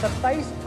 27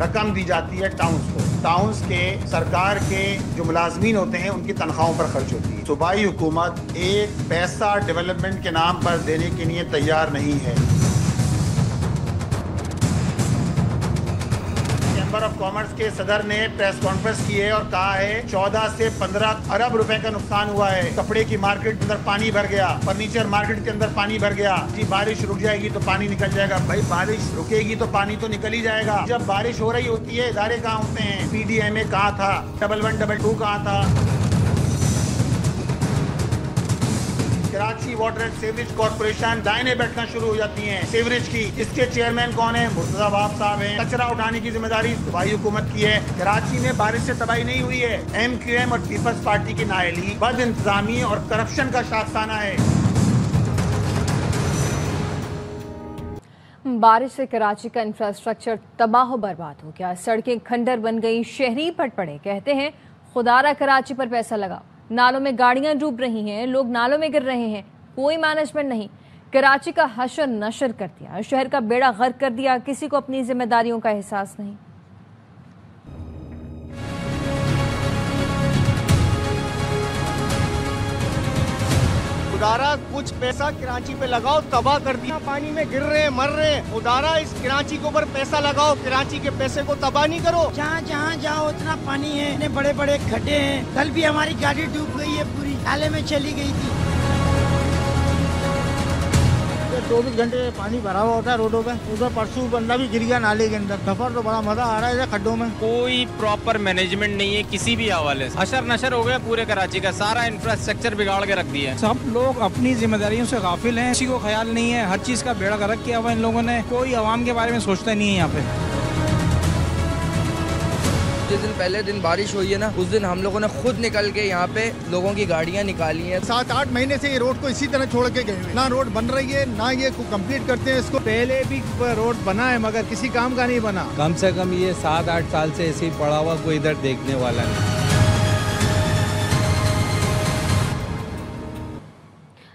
رقم دی جاتی ہے ٹاؤنز کو. ٹاؤنز کے سرکار کے جو ملازمین ہوتے ہیں ان کی تنخواہوں پر خرچ ہوتی ہے. صوبائی حکومت ایک پیسہ ڈیولپمنٹ کے نام پر دینے کے لیے تیار نہیں ہے. چیمبر آف کامرس کے صدر نے پریس کانفرنس کی ہے اور کہا ہے 14 سے 15 ارب روپے کا نقصان ہوا ہے. کپڑے کی مارکیٹ کے اندر پانی بھر گیا, فرنیچر مارکیٹ کے اندر پانی بھر گیا. جی بارش رک جائے گی تو پانی نکل جائے گا. بھائی بارش رکے گی تو پانی تو نکل ہی جائے گا. جب بارش ہو رہی ہوتی ہے ادارے کہاں ہوتے ہیں؟ PDMA کہاں تھا؟ 1122 کہاں تھا؟ Karachi water and sewerage corporation دائیں بیٹھنا شروع ہو جاتی ہیں سیوریج کی. اس کے چیئرمین کون ہیں؟ مرتضی وہاب صاحب ہیں. کچرا اٹھانے کی ذمہ داری صوبائی حکومت کی ہے. کراچی میں بارش سے تباہی نہیں ہوئی ہے. MQM اور پیپلز پارٹی کی نااہلی, بد انتظامی اور کرپشن کا شاخسانہ ہے. بارش سے کراچی کا انفراسٹرکچر تباہ و برباد ہو گیا. سڑکیں کھنڈر بن گئی. شہری پھٹ پڑے. کہتے ہیں خدا را کراچی پر پیسہ لگا. نالوں میں گاڑیاں ڈوب رہی ہیں, لوگ نالوں میں گر رہے ہیں. کوئی مینجمنٹ نہیں. کراچی کا حشر نشر کر دیا. شہر کا بیڑا غرق کر دیا. کسی کو اپنی ذمہ داریوں کا احساس نہیں. خدارا کچھ پیسہ کراچی پہ لگاؤ, تباہ کر دیا. پانی میں گر رہے ہیں, مر رہے ہیں. خدارا اس کراچی کے اوپر پیسہ لگاؤ, کراچی کے پیسے کو تباہ نہیں کرو. جہاں جہاں جاؤ اتنا پانی ہے, اتنے بڑے بڑے کھڈے ہیں. کل بھی ہماری گاڑی ڈوب گئی ہے, پوری نالے میں چلی گئی تھی. 24 گھنٹے پانی بھرا ہوا ہوتا ہے روڈوں پہ. ادھر پرسوں بندہ بھی گر گیا نالے کے اندر. سفر تو بڑا مزہ آ رہا ہے کھڈوں میں. کوئی پراپر مینجمنٹ نہیں ہے کسی بھی حوالے سے. حشر نشر ہو گیا پورے کراچی کا. سارا انفراسٹرکچر بگاڑ کے رکھ دیا ہے. سب لوگ اپنی ذمہ داریوں سے غافل ہیں. کسی کو خیال نہیں ہے. ہر چیز کا بیڑا غرق کیا ہوا ان لوگوں نے. کوئی عوام کے بارے میں سوچتا نہیں ہے یہاں پہ. جس دن پہلے دن بارش ہوئی ہے نا, اس دن ہم لوگوں نے خود نکل کے یہاں پہ لوگوں کی گاڑیاں نکالی ہیں. 7-8 مہینے سے یہ روڈ کو اسی طرح چھوڑ کے گئے. نہ روڈ بن رہی ہے نہ یہ کمپلیٹ کرتے ہیں اس کو. پہلے بھی روڈ بنا ہے مگر کسی کام کا نہیں بنا. کم سے کم یہ 7-8 سال سے ایسے ہی پڑا ہوا, کوئی ادھر دیکھنے والا نہیں.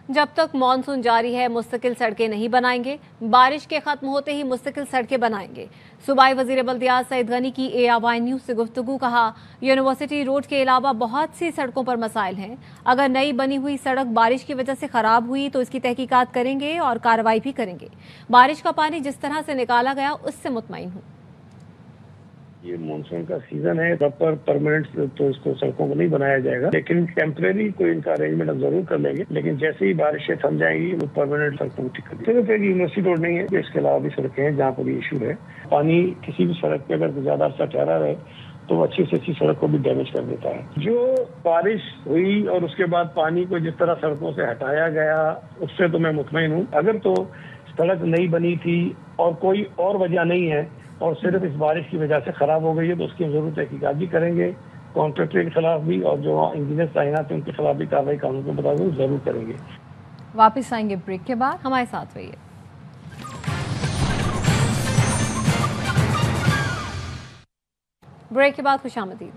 جب تک مانسون جاری ہے مستقل سڑکیں نہیں بنائیں گے. بارش کے ختم ہوتے ہی مستقل سڑکیں بنائیں گے. صوبائی وزیر بلدیات سعید غنی کی ARY نیوز سے گفتگو. کہا یونیورسٹی روڈ کے علاوہ بہت سی سڑکوں پر مسائل ہیں. اگر نئی بنی ہوئی سڑک بارش کی وجہ سے خراب ہوئی تو اس کی تحقیقات کریں گے اور کارروائی بھی کریں گے. بارش کا پانی جس طرح سے نکالا گیا اس سے مطمئن ہوں. یہ مانسون کا سیزن ہے, پراپر پرماننٹ تو اس کو سڑکوں کو نہیں بنایا جائے گا, لیکن ٹیمپریری کوئی ان کا ارینجمنٹ ہم ضرور کر لیں گے. لیکن جیسے ہی بارشیں تھم جائیں گی وہ پرماننٹ سڑکوں کو ٹھیک کر دیں گے. صرف ایک یونیورسٹی روڈ نہیں ہے, اس کے علاوہ بھی سڑکیں ہیں جہاں پر یہ ایشو ہے. پانی کسی بھی سڑک پہ اگر زیادہ عرصہ ٹھہرا رہے تو وہ اچھی سے اچھی سڑک کو بھی ڈیمیج کر دیتا ہے. جو بارش ہوئی اور اس کے بعد پانی کو جس طرح سڑکوں سے ہٹایا گیا اس سے تو میں مطمئن ہوں. اگر تو سڑک نہیں بنی تھی اور کوئی اور وجہ نہیں ہے اور صرف اس بارش کی وجہ سے خراب ہو گئی ہے تو اس کی ضرور تحقیقات بھی کریں گے. کانٹریکٹر کے خلاف بھی اور جو انجینئر تعینات ہیں ان کے خلاف بھی کارروائی قانون کے مطابق ضرور کریں گے. واپس آئیں گے بریک کے بعد, ہمارے ساتھ رہیے. بریک کے بعد خوش آمدید.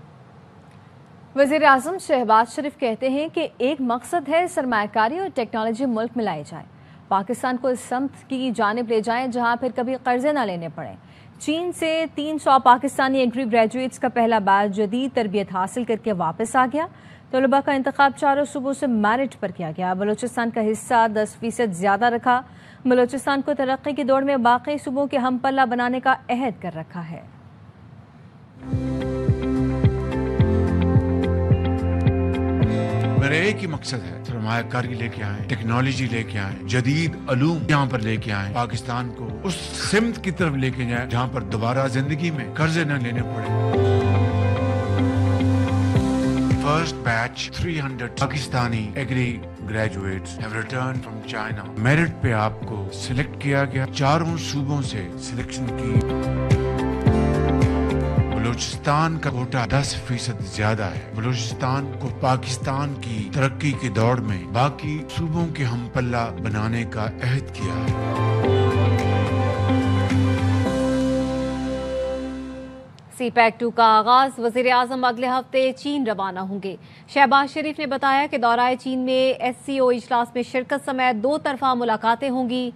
وزیر اعظم شہباز شریف کہتے ہیں کہ ایک مقصد ہے سرمایہ کاری اور ٹیکنالوجی ملک میں لائی جائے. پاکستان کو اس سمت کی جانب لے جائیں جہاں پھر کبھی قرضے نہ لینے پڑیں. چین سے 300 پاکستانی ایگری گریجویٹس کا پہلا بیچ جدید تربیت حاصل کر کے واپس آ گیا. طلباء کا انتخاب چاروں صوبوں سے میرٹ پر کیا گیا. بلوچستان کا حصہ 10% زیادہ رکھا. بلوچستان کو ترقی کی دوڑ میں باقی صوبوں کے ہم پلہ بنانے کا عہد کر رکھا ہے. میرا ایک ہی مقصد ہے, سرمایہ کاری لے کے آئیں, ٹیکنالوجی لے کے آئیں, جدید علوم یہاں پر لے کے آئیں, پاکستان کو اس سمت کی طرف لے کے جائیں جہاں پر دوبارہ زندگی میں قرضے نہ لینے پڑے. First batch 300 Pakistani agri graduates have returned from China. Merit پہ آپ کو سلیکٹ کیا گیا. 4 صوبوں سے سلیکشن کی. بلوچستان کا کوٹا 10% زیادہ ہے. بلوچستان کو پاکستان کی ترقی کی دوڑ میں باقی صوبوں کے ہم پلہ بنانے کا عہد کیا ہے. سی پیک 2 کا آغاز. وزیر اعظم اگلے ہفتے چین روانہ ہوں گے. شہباز شریف نے بتایا کہ دورہ چین میں SCO اجلاس میں شرکت سمیت 2 طرفہ ملاقاتیں ہوں گی.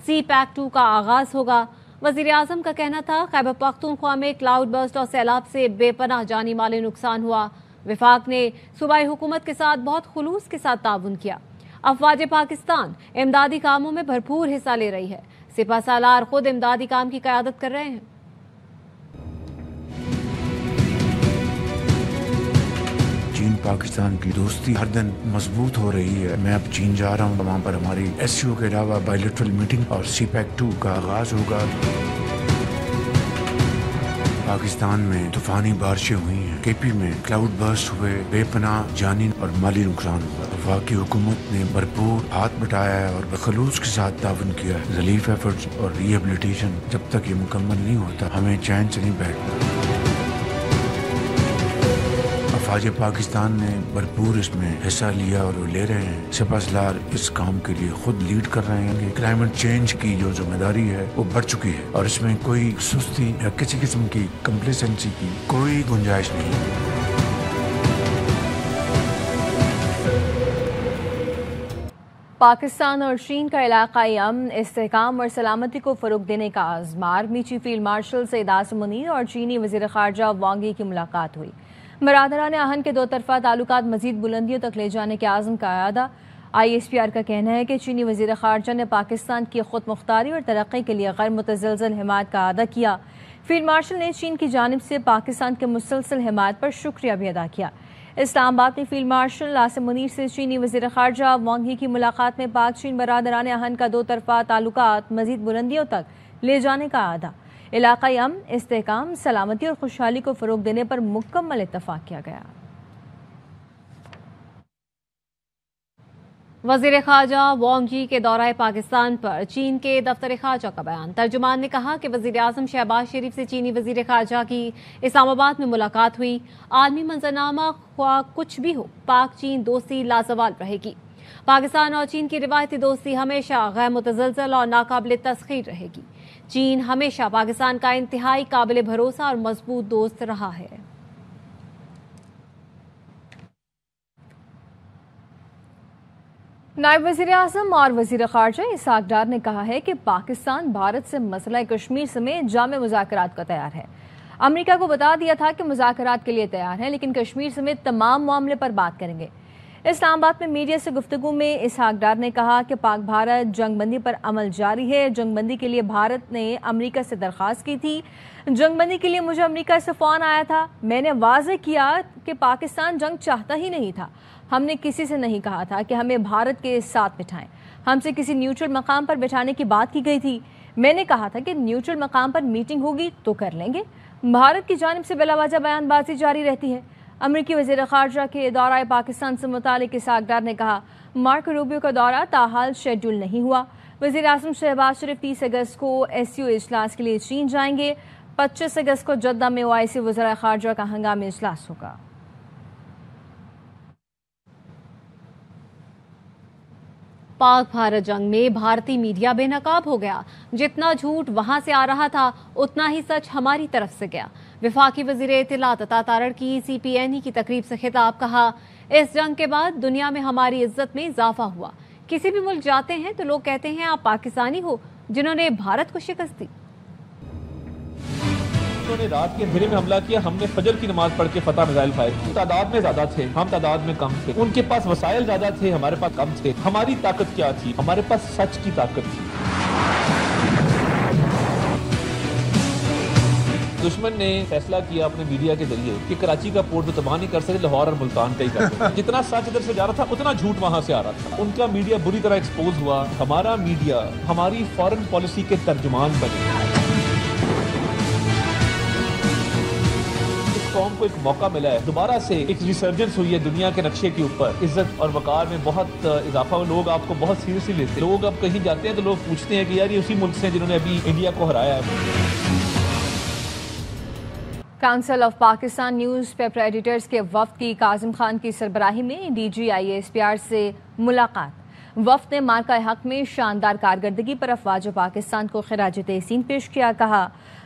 سی پیک 2 کا آغاز ہوگا. وزیر اعظم کا کہنا تھا خیبر پختونخوا میں کلاؤڈ برسٹ اور سیلاب سے بے پناہ جانی مالی نقصان ہوا. وفاق نے صوبائی حکومت کے ساتھ بہت خلوص کے ساتھ تعاون کیا. افواج پاکستان امدادی کاموں میں بھرپور حصہ لے رہی ہے. سپہ سالار خود امدادی کام کی قیادت کر رہے ہیں. چین پاکستان کی دوستی ہر دن مضبوط ہو رہی ہے. میں اب چین جا رہا ہوں. وہاں پر ہماری SCO کے علاوہ بائیلیٹرل میٹنگ اور CPEC 2 کا آغاز ہوگا. پاکستان میں طوفانی بارشیں ہوئی ہیں. KP میں کلاؤڈ برسٹ ہوئے, بے پناہ جانی اور مالی نقصان ہوا. وفاقی حکومت نے بھرپور ہاتھ بٹایا ہے اور خلوص کے ساتھ تعاون کیا ہے. ریلیف ایفرٹس اور ری ہیبلیٹیشن جب تک یہ مکمل نہیں ہوتا ہمیں چین سے نہیں بیٹھنا. افواج پاکستان نے بھرپور اس میں حصہ لیا اور وہ لے رہے ہیں. سپہ سالار اس کام کے لیے خود لیڈ کر رہے ہیں. کلائمیٹ چینج کی جو ذمہ داری ہے وہ بڑھ چکی ہے اور اس میں کوئی سستی یا کسی قسم کی کمپلیسنسی کی کوئی گنجائش نہیں ہے. پاکستان اور چین کا علاقائی امن, استحکام اور سلامتی کو فروغ دینے کا عزم. آرمی چیف فیلڈ مارشل سعید عاصم منیر اور چینی وزیر خارجہ وانگ یی کی ملاقات ہوئی. برادران آہن کے دو طرفہ تعلقات مزید بلندیوں تک لے جانے کے عزم کا اعادہ. ISPR کا کہنا ہے کہ چینی وزیر خارجہ نے پاکستان کی خود مختاری اور ترقی کے لیے غیر متزلزل حمایت کا اعادہ کیا. فیلڈ مارشل نے چین کی جانب سے پاکستان کے مسلسل حمایت پر شکریہ بھی ادا کیا. اسلام آباد میں فیلڈ مارشل عاصم منیر سے چینی وزیر خارجہ وانگ یی کی ملاقات میں پاک چین برادران آہن کا دو طرفہ تعلقات مزید بلندیوں تک لے جانے کا اعادہ, علاقائی امن, استحکام, سلامتی اور خوشحالی کو فروغ دینے پر مکمل اتفاق کیا گیا. وزیر خارجہ وانگ یی کے دورہ پاکستان پر چین کے دفتر خارجہ کا بیان. ترجمان نے کہا کہ وزیر اعظم شہباز شریف سے چینی وزیر خارجہ کی اسلام آباد میں ملاقات ہوئی. عالمی منظرنامہ خواہ کچھ بھی ہو, پاک چین دوستی لازوال رہے گی. پاکستان اور چین کی روایتی دوستی ہمیشہ غیر متزلزل اور ناقابل تسخیر رہے گی. چین ہمیشہ پاکستان کا انتہائی قابل بھروسہ اور مضبوط دوست رہا ہے. نائب وزیر اعظم اور وزیر خارجہ اسحاق ڈار نے کہا ہے کہ پاکستان بھارت سے مسئلہ کشمیر سمیت جامع مذاکرات کا تیار ہے. امریکہ کو بتا دیا تھا کہ مذاکرات کے لیے تیار ہیں, لیکن کشمیر سمیت تمام معاملے پر بات کریں گے. اسلام آباد میں میڈیا سے گفتگو میں اسحاق ڈار نے کہا کہ پاک بھارت جنگ بندی پر عمل جاری ہے. جنگ بندی کے لیے بھارت نے امریکہ سے درخواست کی تھی. جنگ بندی کے لیے مجھے امریکہ سے فون آیا تھا. میں نے واضح کیا کہ پاکستان جنگ چاہتا ہی نہیں تھا. ہم نے کسی سے نہیں کہا تھا کہ ہمیں بھارت کے ساتھ بٹھائیں. ہم سے کسی نیوٹرل مقام پر بٹھانے کی بات کی گئی تھی. میں نے کہا تھا کہ نیوٹرل مقام پر میٹنگ ہوگی تو کر لیں گے. بھارت کی جانب سے بلا وجہ بیان بازی جاری رہتی ہے. امریکی وزیر خارجہ کے دورہ پاکستان سے متعلق اسحاق ڈار نے کہا مارکو روبیو کا دورہ تاحال شیڈول نہیں ہوا. وزیر اعظم شہباز شریف 30 اگست کو SCO اجلاس کے لیے چین جائیں گے. 25 اگست کو جدہ میں OIC وزراء خارجہ کا ہنگامی اجلاس ہوگا. پاک بھارت جنگ میں بھارتی میڈیا بے نقاب ہو گیا. جتنا جھوٹ وہاں سے آ رہا تھا اتنا ہی سچ ہماری طرف سے گیا. وفاقی وزیر اطلاعات عطا تارڑ کی CPNE کی تقریب سے خطاب. کہا اس جنگ کے بعد دنیا میں ہماری عزت میں اضافہ ہوا. کسی بھی ملک جاتے ہیں تو لوگ کہتے ہیں آپ پاکستانی ہو جنہوں نے بھارت کو شکست دی. انہوں نے رات کے اندھیرے میں حملہ کیا. ہم نے فجر کی نماز پڑھ کے فتح میزائل فائر کی. تعداد میں زیادہ تھے, ہم تعداد میں کم تھے. ان کے پاس وسائل زیادہ تھے, ہمارے پاس کم تھے. ہماری طاقت کیا تھی؟ ہمارے پاس سچ کی طاقت تھی. دشمن نے فیصلہ کیا اپنے میڈیا کے ذریعے کہ کراچی کا پورٹ تو تباہ نہیں کر سکے, لاہور اور ملتان کا ہی کر سکے. جتنا سچ ادھر سے جا رہا تھا اتنا جھوٹ وہاں سے آ رہا تھا. ان کا میڈیا بری طرح ایکسپوز ہوا. ہمارا میڈیا ہماری فارن پالیسی کے ترجمان بنے. قوم کو ایک موقع ملا ہے, دوبارہ سے ایک ریسرجنس ہوئی ہے دنیا کے نقشے کے اوپر. عزت اور وقار میں بہت اضافہ ہوا. لوگ آپ کو بہت سیریسلی لیتے ہیں. لوگ اب کہیں جاتے ہیں تو لوگ پوچھتے ہیں کہ یار یہ اسی ملک سے جنہوں نے ابھی انڈیا کو ہرایا ہے. Council of Pakistan news paper editors کے وفد کی کاظم خان کی سربراہی میں DG ISPR سے ملاقات. وفد نے مارکہ حق میں شاندار کارکردگی پر افواج پاکستان کو خراج تحسین پیش کیا. کہا